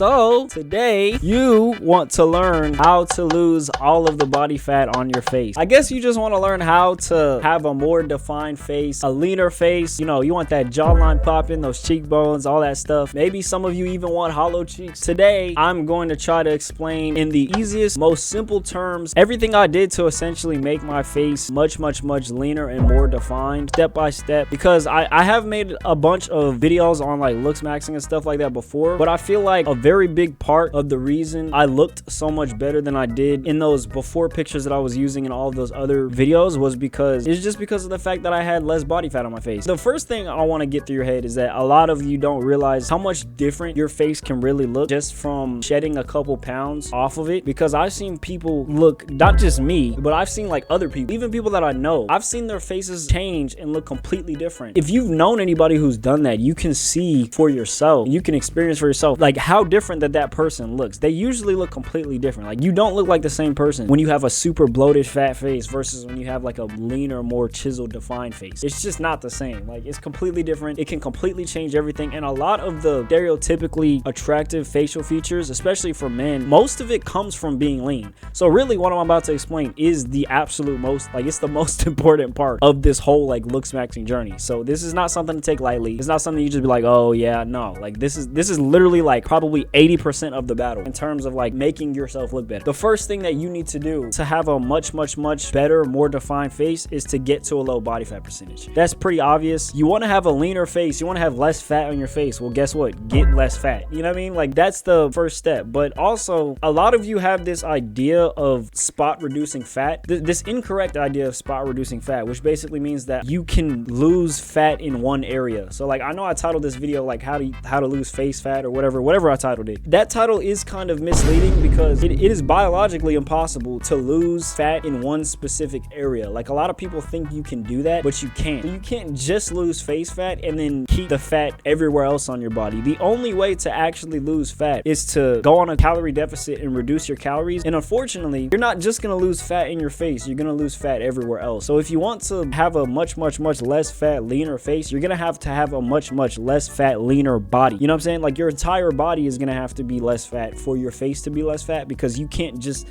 So today you want to learn how to lose all of the body fat on your face. I guess you just want to learn how to have a more defined face, a leaner face. You know, you want that jawline popping, those cheekbones, all that stuff. Maybe some of you even want hollow cheeks. Today I'm going to try to explain in the easiest, most simple terms everything I did to essentially make my face much leaner and more defined step by step, because I have made a bunch of videos on like looks maxing and stuff like that before, but I feel like a very big part of the reason I looked so much better than I did in those before pictures that I was using in all of those other videos was because it's just because of the fact that I had less body fat on my face. The first thing I want to get through your head is that a lot of you don't realize how much different your face can really look just from shedding a couple pounds off of it, because I've seen people look, not just me, but I've seen like other people, even people that I know, I've seen their faces change and look completely different. If you've known anybody who's done that, you can see for yourself, you can experience for yourself like how different that person looks. They usually look completely different. Like you don't look like the same person when you have a super bloated fat face versus when you have like a leaner, more chiseled, defined face. It's just not the same. Like it's completely different. It can completely change everything. And a lot of the stereotypically attractive facial features, especially for men, most of it comes from being lean. So really what I'm about to explain is the absolute most, like it's the most important part of this whole like looks maxing journey. So this is not something to take lightly. It's not something you just be like, oh yeah, no. Like this is literally like probably 80% of the battle in terms of like making yourself look better. The first thing that you need to do to have a much better, more defined face is to get to a low body fat percentage. That's pretty obvious. You want to have a leaner face, you want to have less fat on your face. Well, guess what? Get less fat. You know what I mean? Like that's the first step. But also a lot of you have this idea of spot reducing fat, this incorrect idea of spot reducing fat, which basically means that you can lose fat in one area. So like I know I titled this video like how to lose face fat or whatever I titled it. That title is kind of misleading because it is biologically impossible to lose fat in one specific area. Like a lot of people think you can do that, but you can't. You can't just lose face fat and then keep the fat everywhere else on your body. The only way to actually lose fat is to go on a calorie deficit and reduce your calories. And unfortunately, you're not just going to lose fat in your face, you're going to lose fat everywhere else. So if you want to have a much less fat, leaner face, you're going to have a much less fat, leaner body. You know what I'm saying? Like your entire body is going to have to be less fat for your face to be less fat, because you can't just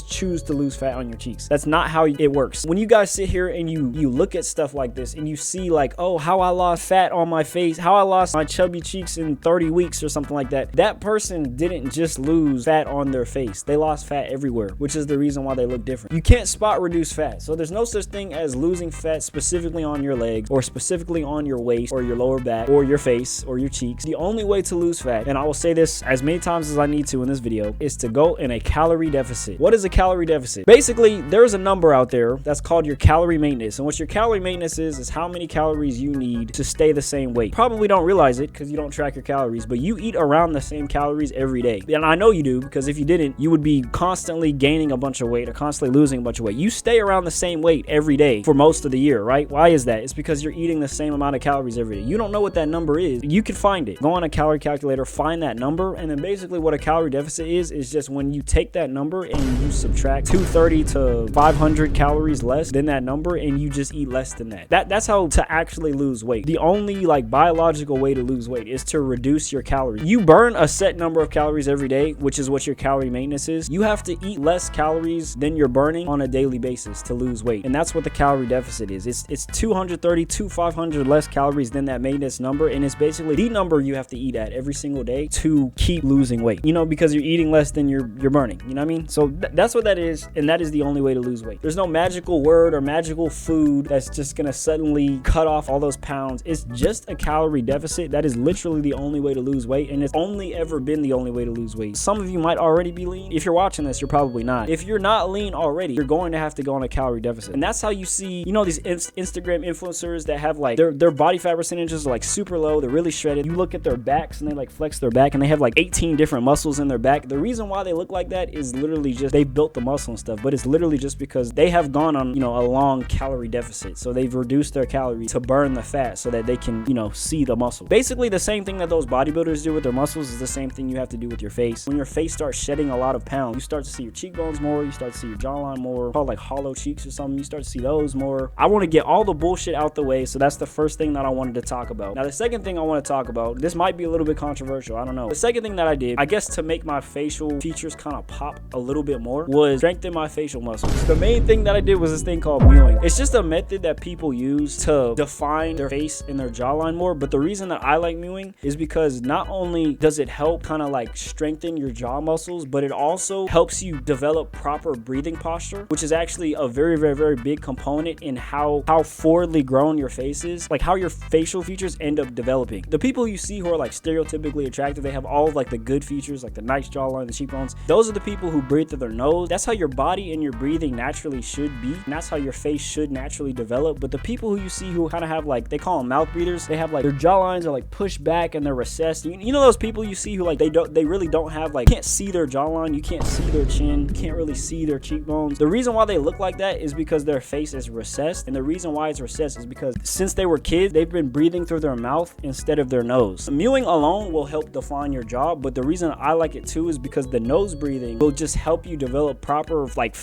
choose to lose fat on your cheeks. That's not how it works. When you guys sit here and you look at stuff like this and you see like, oh, how I lost fat on my face, how I lost my chubby cheeks in 30 weeks or something like that, that person didn't just lose fat on their face. They lost fat everywhere, which is the reason why they look different. You can't spot reduce fat. So there's no such thing as losing fat specifically on your legs or specifically on your waist or your lower back or your face or your cheeks. The only way to lose fat, and I will say this as many times as I need to in this video, is to go in a calorie deficit. What is a calorie deficit? Basically, there's a number out there that's called your calorie maintenance. And what your calorie maintenance is how many calories you need to stay the same weight. Probably don't realize it because you don't track your calories, but you eat around the same calories every day. And I know you do, because if you didn't, you would be constantly gaining a bunch of weight or constantly losing a bunch of weight. You stay around the same weight every day for most of the year, right? Why is that? It's because you're eating the same amount of calories every day. You don't know what that number is. You can find it. Go on a calorie calculator, find that number, and then basically what a calorie deficit is just when you take that number and you subtract 230 to 500 calories less than that number and you just eat less than that. That's how to actually lose weight. The only like biological way to lose weight is to reduce your calories. You burn a set number of calories every day, which is what your calorie maintenance is. You have to eat less calories than you're burning on a daily basis to lose weight. And that's what the calorie deficit is. It's 230 to 500 less calories than that maintenance number. And it's basically the number you have to eat at every single day to keep losing weight, you know, because you're eating less than you're burning, you know what I mean? So that's what that is. And that is the only way to lose weight. There's no magical word or magical food that's just gonna suddenly cut off all those pounds. It's just a calorie deficit. That is literally the only way to lose weight. And it's only ever been the only way to lose weight. Some of you might already be lean. If you're watching this, you're probably not. If you're not lean already, you're going to have to go on a calorie deficit. And that's how you see, you know, these Instagram influencers that have like their body fat percentages are like super low. They're really shredded. You look at their backs and they like flex their back and they have like 18 different muscles in their back. The reason why they look like that is literally just they built the muscle and stuff, but it's literally just because they have gone on, you know, a long calorie deficit. So they've reduced their calories to burn the fat so that they can, you know, see the muscle. Basically the same thing that those bodybuilders do with their muscles is the same thing you have to do with your face. When your face starts shedding a lot of pounds, you start to see your cheekbones more, you start to see your jawline more, called like hollow cheeks or something. You start to see those more. I want to get all the bullshit out the way, so that's the first thing that I wanted to talk about. Now the second thing I want to talk about, this might be a little bit controversial, I don't know, know. The second thing that I did, I guess to make my facial features kind of pop a little bit more, was strengthen my facial muscles. The main thing that I did was this thing called mewing. It's just a method that people use to define their face and their jawline more, but the reason that I like mewing is because not only does it help kind of like strengthen your jaw muscles, but it also helps you develop proper breathing posture, which is actually a very, very, very big component in how forwardly grown your face is, like how your facial features end up developing. The people you see who are like stereotypically attractive, they have all of like the good features, like the nice jawline, the cheekbones. Those are the people who breathe through their nose. That's how your body and your breathing naturally should be, and that's how your face should naturally develop. But the people who you see who kind of have like, they call them mouth breathers, they have like their jawlines are like pushed back and they're recessed. You know those people you see who like they really don't have, like, you can't see their jawline, you can't see their chin, you can't really see their cheekbones. The reason why they look like that is because their face is recessed, and the reason why it's recessed is because since they were kids, they've been breathing through their mouth instead of their nose. Mewing alone will help define your jaw, but the reason I like it too is because the nose breathing will just help you develop proper like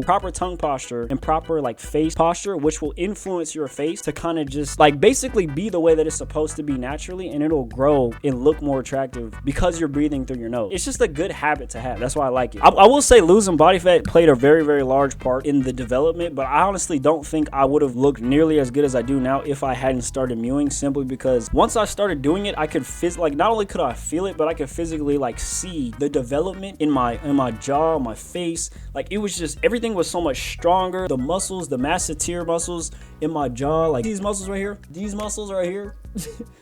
proper tongue posture and proper like face posture, which will influence your face to kind of just like basically be the way that it's supposed to be naturally, and it'll grow and look more attractive because you're breathing through your nose. It's just a good habit to have. That's why I like it. I will say losing body fat played a very, very large part in the development, but I honestly don't think I would have looked nearly as good as I do now if I hadn't started mewing, simply because once I started doing it, I could like not only could I feel it, but I could physically like see the development in my jaw, my face. Like it was just, everything was so much stronger. The muscles, the masseter muscles in my jaw, like these muscles right here, these muscles right here,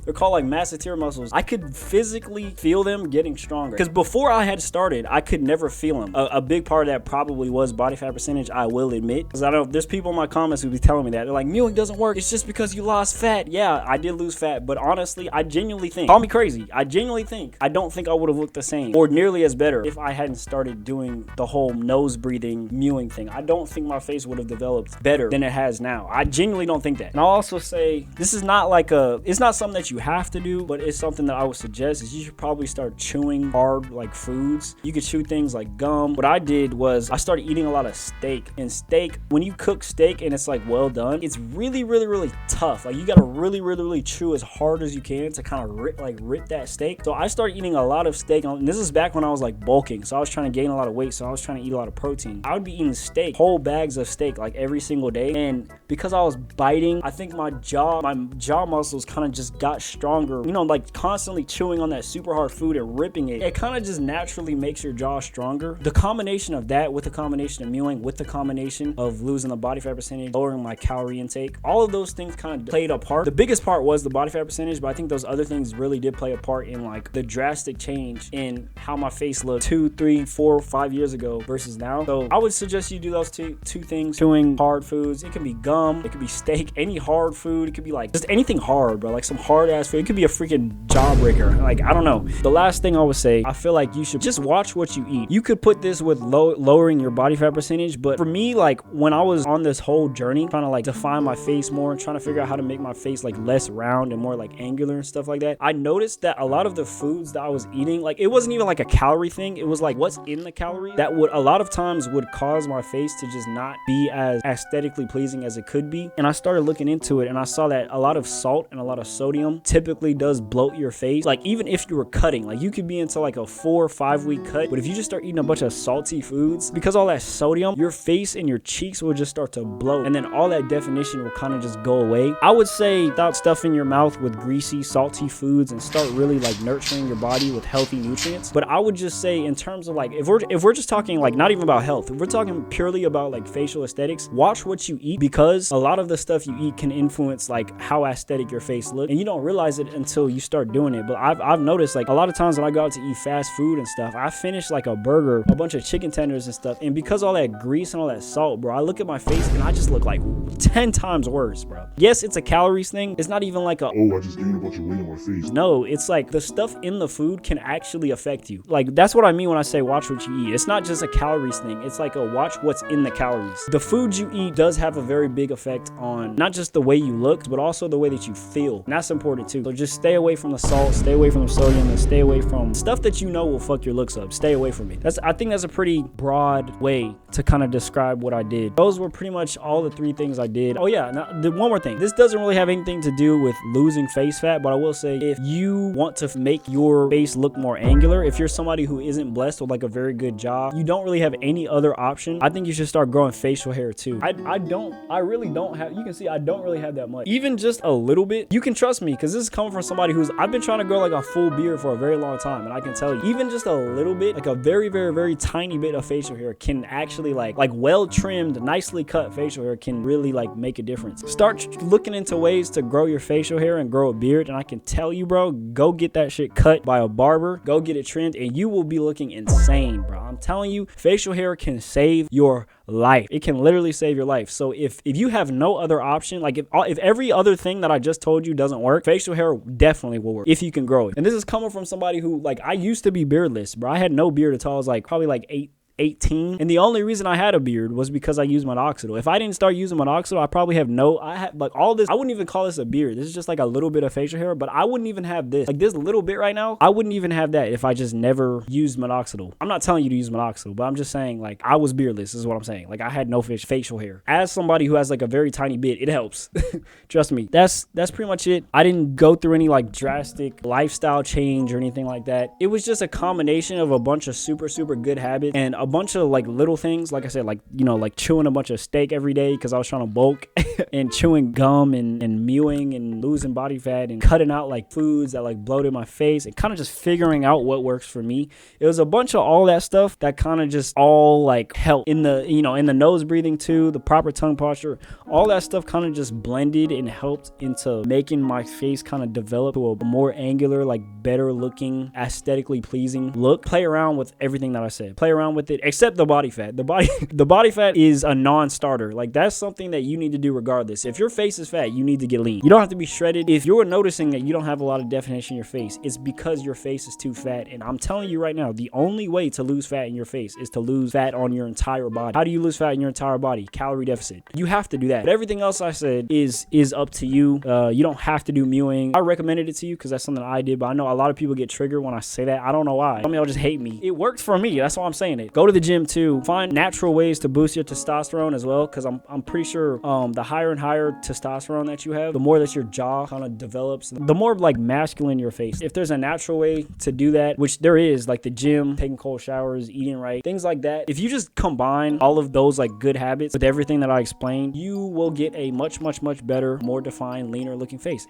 they're called like masseter muscles. I could physically feel them getting stronger, because before I had started, I could never feel them. A big part of that probably was body fat percentage, I will admit, because I know there's people in my comments who be telling me that they're like, mewing doesn't work, it's just because you lost fat. Yeah, I did lose fat, but honestly, I genuinely think, call me crazy, I genuinely think, I don't think I would have looked the same or nearly as better if I hadn't started doing the whole nose breathing mewing thing. I don't think my face would have developed better than it has now. I genuinely don't think that. And I'll also say, this is not like it's not something that you have to do, but it's something that I would suggest is you should probably start chewing hard like foods. You could chew things like gum. What I did was I started eating a lot of steak, and steak, when you cook steak and it's like well done, it's really, really, really tough. Like you gotta really, really, really chew as hard as you can to kind of rip that steak. So I started eating a lot of steak, and this is back when I was like bulking, so I was trying to gain a lot of weight, so I was trying to eat a lot of protein. I would be eating steak, whole bags of steak, like every single day, and because I was biting, I think my jaw muscles kind of just got stronger, you know, like constantly chewing on that super hard food and ripping it kind of just naturally makes your jaw stronger. The combination of that with the combination of mewing, with the combination of losing the body fat percentage, lowering my calorie intake, all of those things kind of played a part. The biggest part was the body fat percentage, but I think those other things really did play a part in like the drastic change in how my face looked 2, 3, 4, 5 years ago versus now. So I would suggest you do those two things. Chewing hard foods, it can be gum, it could be steak, any hard food, it could be like just anything hard, bro, like some hard ass food. It could be a freaking jawbreaker. Like, I don't know. The last thing I would say, I feel like you should just watch what you eat. You could put this with lowering your body fat percentage, but for me, like when I was on this whole journey trying to like define my face more and trying to figure out how to make my face like less round and more like angular and stuff like that, I noticed that a lot of the foods that I was eating, like it wasn't even like a calorie thing, it was like what's in the calorie that would a lot of times would cause my face to just not be as aesthetically pleasing as it could be. And I started looking into it, and I saw that a lot of salt and a lot of sodium typically does bloat your face. Like even if you were cutting, like you could be into like a 4 or 5 week cut, but if you just start eating a bunch of salty foods, because all that sodium, your face and your cheeks will just start to bloat, and then all that definition will kind of just go away. I would say stop stuffing your mouth with greasy, salty foods and start really like nurturing your body with healthy nutrients. But I would just say, in terms of like, if we're just talking like not even about health, if we're talking purely about like facial aesthetics, watch what you eat, because a lot of the stuff you eat can influence like how aesthetic your face looks, and you don't realize it until you start doing it. But I've noticed like a lot of times when I go out to eat fast food and stuff, I finish like a burger, a bunch of chicken tenders and stuff, and because all that grease and all that salt, bro, I look at my face and I just look like 10 times worse, bro. Yes, it's a calories thing. It's not even like I just gained a bunch of weight on my face. No, it's like the stuff in the food can actually affect you. Like that's what I mean when I say watch what you eat. It's not just a calories thing. It's like a watch what's in the calories. The food you eat does have a very big effect on not just the way you look, but also the way that you feel. And that's important too. So just stay away from the salt, stay away from the sodium, and stay away from stuff that you know will fuck your looks up. Stay away from it. I think that's a pretty broad way to kind of describe what I did. Those were pretty much all the 3 things I did. Oh yeah, now one more thing. This doesn't really have anything to do with losing face fat, but I will say if you want to make your face look more angular, if you're somebody who isn't blessed with like a very good jaw, you don't really have any other option, I think you should start growing facial hair too. I really don't have, you can see I don't really have that much. Even just a little bit, you can trust me because this is coming from somebody I've been trying to grow like a full beard for a very long time, and I can tell you, even just a little bit, like a very, very, very tiny bit of facial hair can actually like well trimmed, nicely cut facial hair can really like make a difference. Start looking into ways to grow your facial hair and grow a beard, and I can tell you, bro, go get that shit cut by a barber, go get it trimmed, and you will be looking insane, bro. I'm telling you, facial hair can save your life. It can literally save your life. So if you have no other option, like if every other thing that I just told you doesn't work, facial hair definitely will work if you can grow it. And this is coming from somebody who, like, I used to be beardless, bro. I had no beard until I was like probably like 18, and the only reason I had a beard was because I used minoxidil. If I didn't start using minoxidil, I probably have like all this. I wouldn't even call this a beard. This is just like a little bit of facial hair, but I wouldn't even have this, like this little bit right now. I wouldn't even have that if I just never used minoxidil. I'm not telling you to use minoxidil, but I'm just saying, like, I was beardless is what I'm saying. Like, I had no facial hair. As somebody who has like a very tiny bit, it helps. Trust me. That's pretty much it. I didn't go through any like drastic lifestyle change or anything like that. It was just a combination of a bunch of super good habits and a bunch of like little things, like I said, like, you know, like chewing a bunch of steak every day because I was trying to bulk and chewing gum and mewing and losing body fat and cutting out like foods that like bloated my face and kind of just figuring out what works for me. It was a bunch of all that stuff that kind of just all like helped in the, you know, in the nose breathing too, the proper tongue posture, all that stuff kind of just blended and helped into making my face kind of develop to a more angular, like better looking, aesthetically pleasing look. Play around with everything that I said. Play around with it, except the body fat. The body fat is a non-starter. Like, that's something that you need to do regardless. If your face is fat, you need to get lean. You don't have to be shredded. If you're noticing that you don't have a lot of definition in your face, it's because your face is too fat. And I'm telling you right now, the only way to lose fat in your face is to lose fat on your entire body. How do you lose fat in your entire body? Calorie deficit. You have to do that. But everything else I said is up to you. You don't have to do mewing. I recommended it to you because that's something I did, but I know a lot of people get triggered when I say that. I don't know why. Some of y'all just hate me. It worked for me. That's why I'm saying it. Go to the gym too. Find natural ways to boost your testosterone as well, because I'm pretty sure the higher and higher testosterone that you have, the more that your jaw kind of develops, the more like masculine your face. If there's a natural way to do that, which there is, like the gym, taking cold showers, eating right, things like that, if you just combine all of those like good habits with everything that I explained, you will get a much better, more defined, leaner looking face.